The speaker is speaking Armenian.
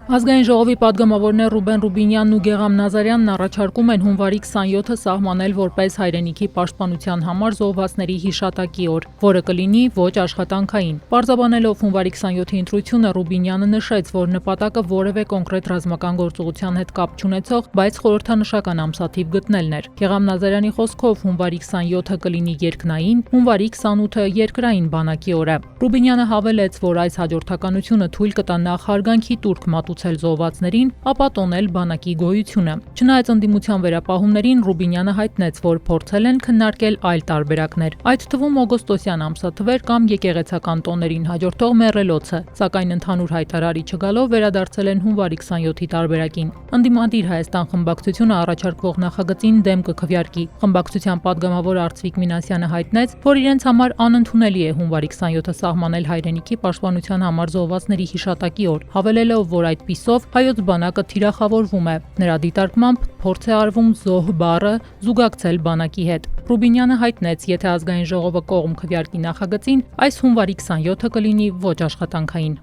Ազգային ժողովի պատգամավորներ Ռուբեն Ռուբինյանն ու Գեղամ Նազարյանն առաջարկում են հունվարի 27-ը սահմանել որպես հայրենիքի պաշտպանության համար զոհվածների հիշատակի օր, որը կլինի ոչ աշխատանքային։ Պարզաբանելով հունվարի 27-ի ընտրությունը, Ռուբինյանը նշեց, որ նպատակը որևէ կոնկրետ ռազմական գործողության հետ կապ չունեցող, բայց խորհրդանշական ամսաթիվ գտնելն էր։ Գեղամ Նազարյանի խոսքով հունվարի 27-ը կլինի երկնային, հունվարի 28-ը երկրային բանակի օրը։ Ռուբինյանը հավելեց, որ այս հաջորդականությունը թույլ կտա նախ հարգանքի տուրք մատուցել զոհվածներին, ապա տոնել բանակի գոյությունը։ Չնայած ընդդիմության վերապահումներին, Ռուբինյանը հայտնեց, որ փորձել են քննարկել այլ տարբերակներ, այդ թվում օգոստոսյան ամսաթվեր կամ եկեղեցական տոներին հաջորդող մեռելոցը, սակայն ընդհանուր հայտարարի չգալով վերադարձել են հունվարի 27-ի տարբերակին։ Ընդդիմադիր Հայաստան խմբակցությունը առաջարկվող նախագծին դեմ կքվեարկի։ Խմբակցության падգամավոր Արծվիկ Մինասյանը հայտնեց, որ իրենց համար անընդունելի է հունվարի 27-ը սահմանել հայրենիքի պաշտպանության համար զոհվածների հիշատակի օր, հավելելով, որ այդպիսով հայոց բանակը թիրախավորվում է։ Նրա դիտարկմամբ փորձ է արվում զոհ բառը զուգակցել բանակի հետ։ Ռուբինյանը հայտնեց, եթե ազգային ժողովը կողմ քվեարկի նախագծին, այս հունվարի 27-ը կլինի ոչ աշխատանքային։